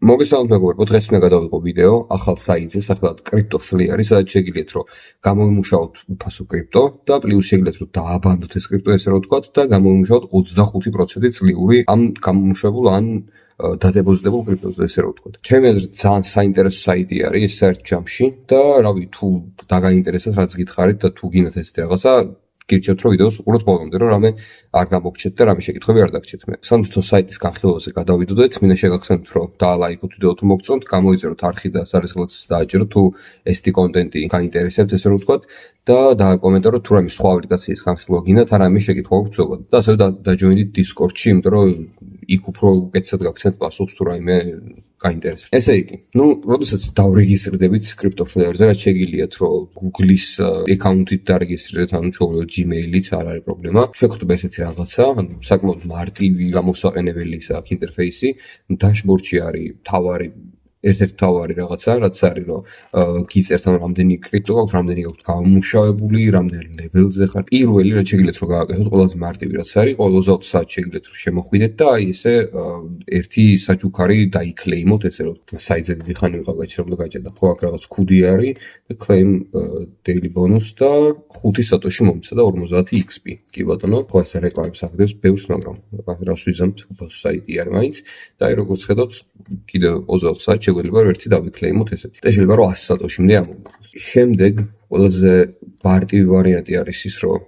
მოგესალმებით მეგობრებო, დღეს მე გადავიღო ვიდეო ახალ საიტზე, სახელად CryptoFlare, სადაც შეგიძლიათ რომ გამოიმუშაოთ უფასო კრიპტო და პლუს შეგიძლიათ რომ დააბანდოთ ეს კრიპტო, ესე რომ ვთქვათ, და გამოიმუშაოთ 25% წლიური ამ გამომუშავებულ ან დადებოზდებულ კრიპტოზე, ესე რომ ვთქვათ. ჩემი აზრით ძალიან საინტერესო საიტი არის ეს საერთოდ ჩემში და რავი, თუ დაგაინტერესებთ, რაც გითხარით და თუ გინდათ ესეთი რაღაცა, გირჩევთ რომ ვიდეოს უყუროთ ბოლომდე, რომ რამე არ გამოგჩეთ და რამე შეკითხვები არ დაგჩეთ მე. სანამ თვითონ საიტის განხილვაზე გადავიდოდეთ, მინდა შეგახსენებთ, რომ დაალაიქოთ ვიდეო თუ მოგწონთ, გამოიწეროთ არხი და სარესურსო დააჭეროთ, თუ ესეთი კონტენტი გაინტერესებთ, ესე რომ ვთქვათ, და დააკომენტაროთ თუ რამე სხვა აპლიკაციის განხილვა გინდათ, არ რამე შეკითხვა გწევათ. და ასევე დაჯოინდით Discord-ში, იმიტომ რომ იქ უფრო უკეთესად გაგცემთ პასუხს თუ რაიმე გაინტერესებთ. ესე იგი, როდესაც დავრეგისტრდებით CryptoFlare-ზე, რაც შეგიძლიათ, რომ Google-ის აკაუნტით დარეგისტრირდეთ, ანუ ჩვეულებრივ Gmail-ით არ არის პრობლემა. შეგხვდება ესეთი რაღაცა, ანუ საკმაოდ მარტივი გამოსაყენებელი აქ ინტერფეისი, დაშბორდში არის თავარი ერთ-ერთი თავარი რაღაცა, რაც არის, რომ გიწერთ ამ რამდენი კრიპტო გაქვთ, რამდენი გაქვთ გამომუშავებული, რამდენი ლეველზე ხარ. პირველი რაც შეგიძლიათ რომ გავაკეთოთ, ყველაზე მარტივი რაც არის, ყოველ 20 საათს შეგიძლიათ რომ შემოხვიდეთ და აი ესე ერთი საჩუქარი დაიკლეიმოთ, ესე რომ საიტზე დიდი ხანი ვიყავ გაჩერებული გაჭედა. ხო, აქ რაღაც ქუდი არის და claim daily bonus და 5 სატოში მომცა და 50 XP. კი ბატონო, ხო ეს რეკლამებს აღდებს ბევრს, მაგრამ რას ვიზამთ, უფასო საიტი არის მაინც და აი როგორც ხედავთ, კიდევ 20 საათს შეგვიძლია რომ ერთი დავიკლეიმოთ ესეთი. და შეიძლება რომ 100 სატოშიმდე ამოვიდოს. შემდეგ ყველაზე მარტივი ვარიანტი არის ის, რომ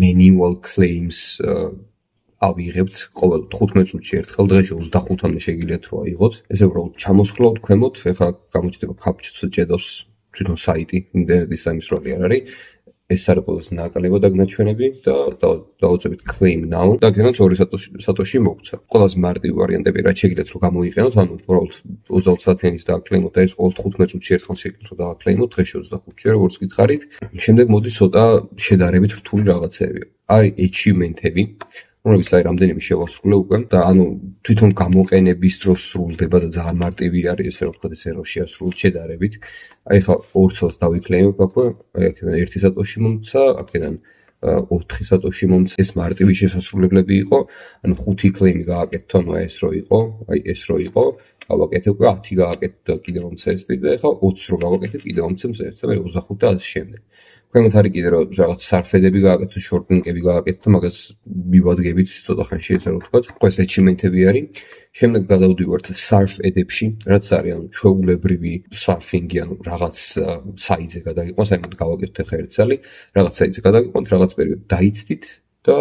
manual claims ავიღებთ ყოველ 15 წუთში ერთხელ, დღეში 25-მდე შეგიძლიათ რომ აიღოთ. ესე უბრალოდ ჩამოსხლავთ ქვემოთ, ეხლა გამოჩნდება CAPTCHA-ს ჭედავს თვითონ საიტი, ინტერნეტის სამის როლი არ არის. ეს არის ყველაზე ნაკლებად აგნაჩვენები და დავუწევით claim now და აქედან 2 სატოში მოგცა. ყველაზე მარტივი ვარიანტები რაც შეგიძლიათ რომ გამოიყენოთ, ანუ უბრალოდ 20 საათიანის დააკლეიმოთ და ეს ყოველ 15 წუთში ერთხელ შეგიძლიათ რომ დააკლეიმოთ, დღეში 25-ში როგორც გითხარით. შემდეგ მოდის ცოტა შედარებით რთული რაღაცები. არის achievement-ები, რომლებიც აი რამდენიმე შევასრულე უკვე და ანუ თვითონ გამოყენების დროს სრულდება და ძალიან მარტივი არის, ესე რომ ვთქვათ, ესე რომ შეასრულოთ შედარებით. აი ხა 2 წელს დავიკლეიმებ აქვე, აი აქედან 1 სატოში მომცა, აქედან 4 სატოში მომცა. ეს მარტივი შესასრულებლები იყო, ანუ 5 კლეიმი გააკეთეთ, ანუ ეს რო იყო, აი ეს რო იყო, გავაკეთე უკვე 10 გააკეთე და კიდევ მომცა ეს და ეხლა 20 რო გავაკეთე, კიდევ მომცემს ეს და მე 25 და ასე შემდეგ. ქვემოთ არის კიდე რომ რაღაც სარფედები გააკეთოთ, შორტლინკები გააკეთოთ, მაგას მივადგებით ცოტა ხანში, ესე რომ ვთქვათ. ეს achievement-ები არის. შემდეგ გადავდივართ surf ad-ებში, რაც არის ანუ ჩვეულებრივი surfing-ი, ანუ რაღაც საიტზე გადაგიყვანს, აი მოდი გავაკეთოთ ახლა ერთ წელი, რაღაც საიტზე გადაგიყვანთ, რაღაც პერიოდი დაიცდით და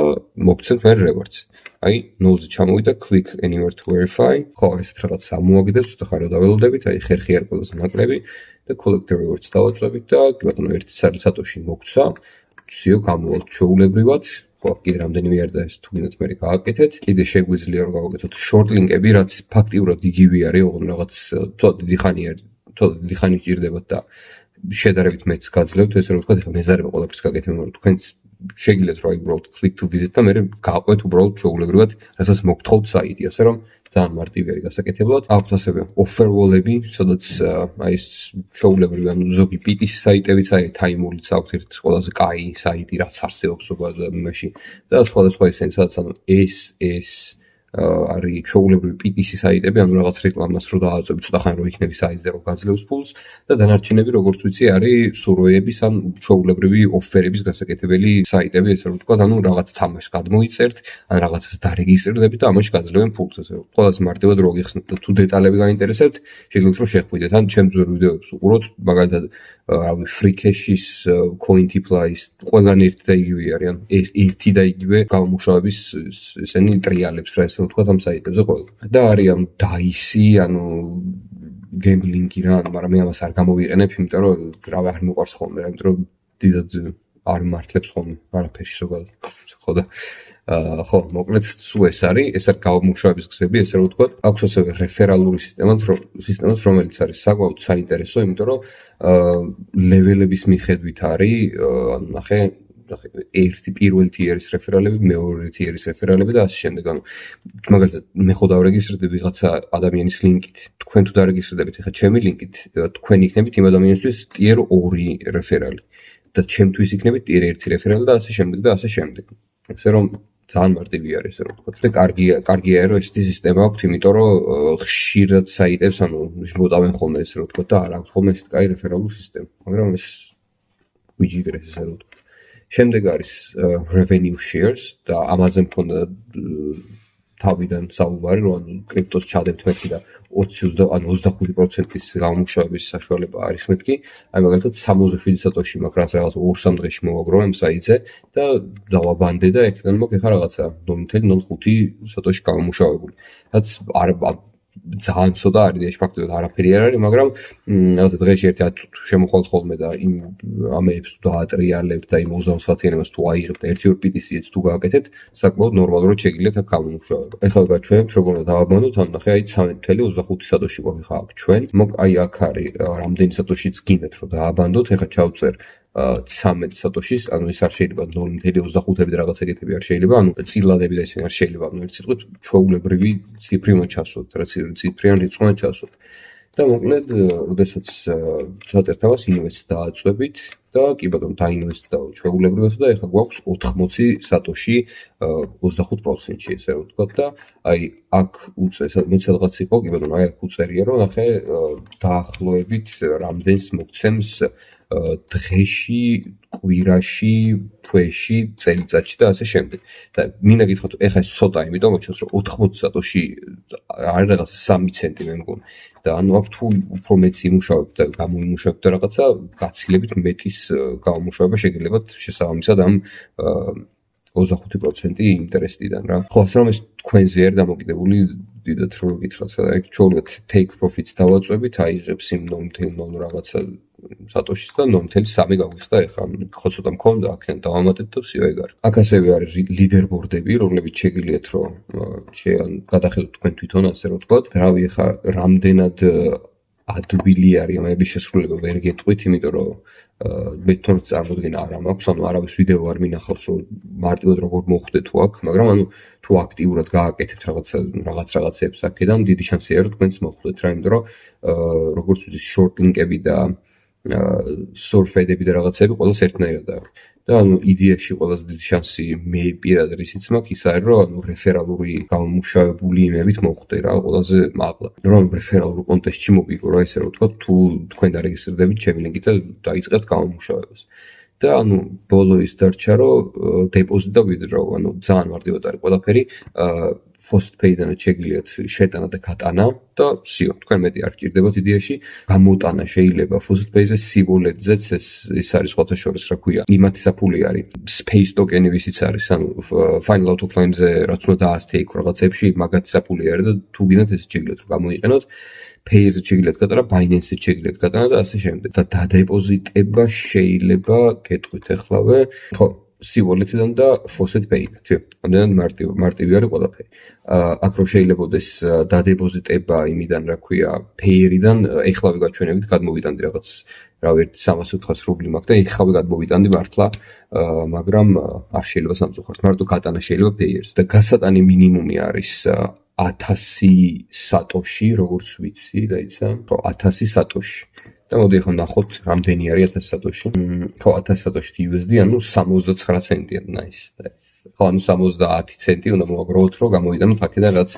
მოგცემთ მე rewards. აი 0-ზე ჩამოვიდა click anywhere to verify. ხო, ესეთ რაღაც ამოაგდებს, ცოტა ხარ დაველოდებით, აი ხერხი არ ყველაზე ნაკლები. და collect rewards დავაწვევით და კი ბატონო 1 სატოში მოგცა. ვსიო გამოვალთ ჩვეულებრივად. ხო, კიდე რამდენიმე არ და ეს თუ გინდათ მე გააკეთეთ. კიდე შეგვიძლია რომ გავაკეთოთ short link-ები, რაც ფაქტიურად იგივე არის, ოღონდ რაღაც ცოტა დიდი ხანი არის, ცოტა დიდი ხანი ჭირდებათ და შედარებით მეც გაძლევთ, ესე რომ ვთქვათ, ეხლა მეზარება ყველაფერს გაკეთებ, მაგრამ თქვენც შეგიძლიათ რომ აი უბრალოდ click to visit და მე გაყვეთ უბრალოდ ჩვეულებრივად, რასაც მოგთხოვთ საიტი, ასე რომ ძალიან მარტივი არის გასაკეთებლად. აქვთ ასევე offer wall-ები, სადაც აი ეს ჩვეულებრივი ანუ ზოგი BTC საიტებიც არის, თაიმურიც აქვთ ერთ ყველაზე კაი საიტი, რაც არსებობს ზოგადად იმაში და სხვადასხვა ისინი, სადაც ანუ ეს არის ჩვეულებრივი BTC საიტები, ანუ რაღაც რეკლამას რო დააწვევთ, ცოტა ხანი რო იქნები საიტზე რომ გაძლევს ფულს და დანარჩენები როგორც ვიცი არის სურვეების ან ჩვეულებრივი ოფერების გასაკეთებელი საიტები, ესე რომ ვთქვათ, ანუ რაღაც თამაშს გადმოიწერთ, ან რაღაცას დარეგისტრირდებით და ამაში გაძლევენ ფულს, ესე რომ ყველაზე მარტივად რო გიხსნით და თუ დეტალები გაინტერესებთ, შეგიძლიათ რომ შეხვიდეთ, ან ჩემს ძველ ვიდეოებს უყუროთ, მაგალითად რავი free cash-ის, cointiply-ის, ყველგან ერთი და იგივე არის, ან ერთი და იგივე გამომუშავების ესენი ტრიალებს რა ესე ვთქვათ ამ საიტებზე ყველა. და არის ამ DICE, ანუ gambling-ი რა, მაგრამ მე ამას არ გამოვიყენებ, იმიტომ რომ რავი არ მიყვარს ხოლმე, იმიტომ რომ დიდად არ მართლებს ხოლმე არაფერში ზოგადად. ხო და ხო, მოკლედ სულ ეს არის გამომუშავების გზები, ესე რომ ვთქვათ. აქვს ასევე რეფერალური სისტემაც, რომელიც არის საკმაოდ საინტერესო, იმიტომ რომ ლეველების მიხედვით არის, ანუ ნახე პირველი ტიერის რეფერალები, მეორე ტიერის რეფერალები და ასე შემდეგ. ანუ მაგალითად მე ხო დავრეგისტრირდი ვიღაცა ადამიანის ლინკით. თქვენ თუ დარეგისტრირდებით ახლა ჩემი ლინკით, თქვენ იქნებით იმ ადამიანისთვის ტიერ 2 რეფერალი და ჩემთვის იქნებით ტიერ 1 რეფერალი და ასე შემდეგ და ასე შემდეგ. ესე რომ ძალიან მარტივი არის ესე რომ ვთქვათ. და კარგია რომ ესეთი სისტემა აქვს, იმიტომ რომ ხშირად საიტებს ანუ მოწავენ ხოლმე ესე რომ ვთქვათ და არ აქვს ხოლმე ესეთი კაი რეფერალური სისტემა. მაგრამ ეს ვიჯიდრეს ესე რომ ვთქვათ. შემდეგ არის revenue shares და ამაზე მქონდა თავიდან საუბარი რომ კრიპტოს ჩადებთ მეთქი და 25%-ის გამომუშავების საშუალება არის მეთქი. აი მაგალითად 67 სატოში მაქვს რაღაც 2-3 დღეში მოვაგრო ამ საიტზე და დავაბანდე და ეკრან მაქვს ახლა რაღაცა 0.05 სატოში გამომუშავებული. რაც არ ძალიან ცოტა არის და ფაქტობრივად არაფერი არ არის, მაგრამ რაღაცა დღეში ერთი 10 წუთი შემოხვალთ ხოლმე და იმ ამებს თუ დაატრიალებთ და იმ უზავსათიანებას თუ აიღებთ 1-2 BTC-ს თუ გააკეთეთ, საკმაოდ ნორმალურად შეგიძლიათ აქ გამომუშავება. ეხლა გაჩვენებთ როგორ უნდა დავაბანდოთ, ანუ ნახე აი 13.25 სატოში ყოფილი ხარ აქ ჩვენ. აი აქ არის რამდენი სატოშიც გინდათ რომ დააბანდოთ, ეხლა ჩავწერ 13 სატოშის, ანუ ის არ შეიძლება 0.25-ები და რაღაც ეგეთები არ შეიძლება, ანუ წილადები და ისინი არ შეიძლება, ანუ ერთ სიტყვით ჩვეულებრივი ციფრი უნდა ჩასვოთ, რაც ციფრიან რიცხვი უნდა ჩასვოთ. და მოკლედ, როდესაც ჩაწერთ ამას ინვესტს დააწვევით და კი ბატონო დაინვესტდა ჩვეულებრივად და ეხლა გვაქვს 80 სატოში 25%-ში ესე რომ ვთქვათ და აი აქ უწეს მეც რაღაც იყო, კი ბატონო აი აქ უწერია რომ ნახე დაახლოებით რამდენს მოგცემს დღეში, კვირაში, თვეში, წელიწადში და ასე შემდეგ. და მინდა გითხრათ, ეხლა ეს ცოტა, იმიტომ მოჩვენს რომ 80 სატოში არის რაღაც 3 ცენტი მე მგონი. და ანუ აქ თუ უფრო მეც იმუშავებთ და გამოიმუშავებთ და რაღაცა გაცილებით მეტის გამომუშავება შეგეძლებათ შესაბამისად ამ 25% ინტერესტიდან რა. ხო, ასე რომ ეს თქვენზე არ დამოკიდებული დიდად რო გითხრათ, აი ჩვეულებრივ take profits დავაწვევით, აიღებს იმ 0.0 რაღაცა სატოშის და 0.3 გავიხდა ეხლა ხო ცოტა მქონდა აქენ დავამატეთ და всё ეგ არის. აქ ასევე არის ლიდერბორდები, რომლებიც შეგიძლიათ რომ გადახედოთ თქვენ თვითონ ასე რომ ვთქვათ. რავი ეხლა რამდენად ადვილი არის ამების შესრულება ვერ გეტყვით, იმიტომ რომ მე თვითონ წარმოდგენა არ მაქვს, ანუ არავის ვიდეო არ მინახავს რომ მარტივად როგორ მოხდე თუ აქ, მაგრამ ანუ თუ აქტიურად გააკეთებთ რაღაცებს აქედან დიდი შანსია რომ თქვენც მოხდეთ რა, იმიტომ რომ როგორც ვიცი short link-ები და surf-ები და რაღაცები ყველას ერთნაირად არის. და ანუ იდეაში ყველაზე დიდი შანსი მე პირადად ისიც მაქვს ის არის რომ ანუ რეფერალური გამომუშავებული იმებით მოხდე რა ყველაზე მაღლა. რომ რეფერალურ კონტექსტში მოგიგო რა ესე რომ ვთქვათ თუ თქვენ დარეგისტრირდებით ჩემი ლინკით და დაიწყებთ გამომუშავებას. და ანუ ბოლო ის დარჩა რომ დეპოზიტ და withdraw, ანუ ძალიან მარტივად არის ყველაფერი. Postpay-დანაც შეგიძლიათ შეტანა და გატანა და всё, თქვენ მეტი არ გჭირდებათ იდეაში. გამოტანა შეიძლება Postpay-ზე, სიბოლეტზეც ეს არის სხვათა შორის რა ქვია. იმათი საფული არის. Space token-ი ვისიც არის, ანუ Final Autoclaim-ზე რაც უნდა დაასთეიქ რაღაცებში, მაგათ საფული არის და თუ გინდათ ეს შეგიძლიათ რომ გამოიყენოთ. Pay-ზე შეგიძლიათ გატანა, Binance-ზე შეგიძლიათ გატანა და ასე შემდეგ. და დადეპოზიტება შეიძლება გეტყვით ახლავე. ხო სიბოლეტიდან და Faucet Pay-დან. ამდენად მარტივი არის ყველაფერი. აქ რო შეიძლებოდეს დადეპოზიტება იმიდან, რა ქვია, Payer-დან, ეხლავე გაჩვენებით გადმოვიტანდი რაღაც, რავი, 300-400 რუბლი მაქვს და ეხლავე გადმოვიტანდი მართლა, მაგრამ არ შეიძლება სამწუხაროდ, მარტო გატანა შეიძლება Payer-ს. და გასატანი მინიმუმი არის 1000 სატოში, როგორც ვიცი, დაიცა. ხო, 1000 სატოში. და მოდი ახლა ნახოთ რამდენი არის 1000 სატოში. ხო 1000 სატოში USD, ანუ 79 ცენტია, nice. ხო, ანუ 70 ცენტი უნდა მოვაგროვოთ, რომ გამოვიტანოთ აქედან რაც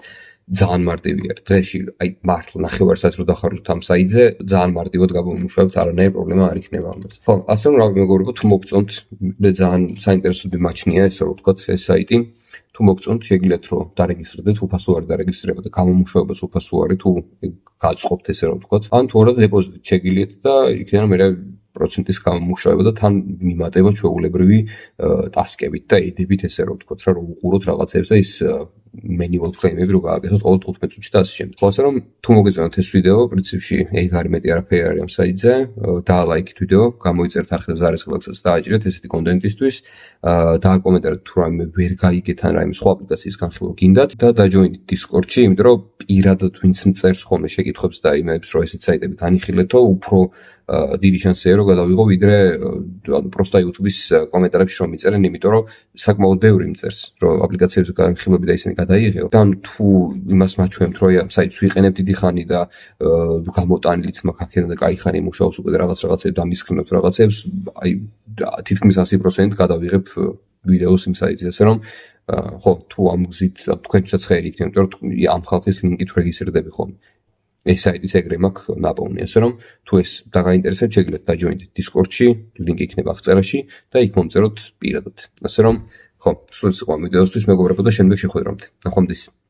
ძალიან მარტივი არის. დღეში აი მართლა ნახევარსაც რო დახარჯოთ ამ საიტზე, ძალიან მარტივად გამომუშავებთ, არანაირი პრობლემა არ იქნება ამას. ხო, ასე რომ რა მეგობრებო, თუ მოგწონთ, მე ძალიან საინტერესო მაჩნია ესე რომ ვთქვათ ეს საიტი. თუ მოგწონთ, შეგიძლიათ რომ დარეგისტრირდეთ, უფასო არის დარეგისტრირება და გამომუშავებაც უფასო არის, თუ გაწყობთ ესე რომ ვთქვათ. ან თუ არა დეპოზიტით შეგიძლიათ და იქიდან მე პროცენტის გამომუშავება და თან მიმატება ჩვეულებრივი ტასკებით და ედებით ესე რომ ვთქვათ, რომ უყუროთ რაღაცებს და ის manual claim-ები რო გააკეთოთ ყოველ 15 წუთში და ასე შემდეგ. ხო, ასე რომ თუ მოგეწონათ ეს ვიდეო, პრინციპში ეგ არის მეტი არაფერი არის ამ საიტზე, დაალაიქით ვიდეო, გამოიწერთ არხზე ზარისხლაკსაც დააჭირეთ ესეთი კონტენტისთვის, დააკომენტარეთ თუ რაიმე ვერ გაიგეთ ან რაიმე სხვა აპლიკაციის განხილვა გინდათ და დაჯოინდით Discord-ში, იმიტომ რომ პირადად ვინც მწერს ხოლმე შეკითხვებს და იმებს, რომ ესეთ საიტები განიხილეთო, უფრო დიდი შანსია რომ გადავიღო ვიდრე ანუ პროსტა YouTube-ის კომენტარებში რომ მიწერენ, იმიტომ რომ საკმაოდ ბევრი მწერს, რომ აპლიკაციების განხილვები და ისინი გადაიღეო. და თუ იმას მაჩვენებთ, რომ ამ საიტს ვიყენებ დიდი ხანი და გამოტანილიც მაქვს აქედან და კაი ხანი მუშაობს უკვე რაღაცებს დამისხნებთ რაღაცებს, აი თითქმის 100% გადავიღებ ვიდეოს იმ საიტზე, ასე რომ ხო, თუ ამ გზით თქვენთვისაც ხელი იქნება, იმიტომ რომ ამ ხალხის ლინკით რეგისტრირდები ხოლმე. ეს საიტის ეგრე მაქვს ნაპოვნი, ასე რომ თუ ეს დაგაინტერესებთ, შეგიძლიათ დაჯოინდეთ Discord-ში, ლინკი იქნება აღწერაში და იქ მომწეროთ პირადად. ასე რომ, ხო, სულ ეს იყო ვიდეოსთვის, მეგობრებო და შემდეგ შეხვედრამდე. ნახვამდის.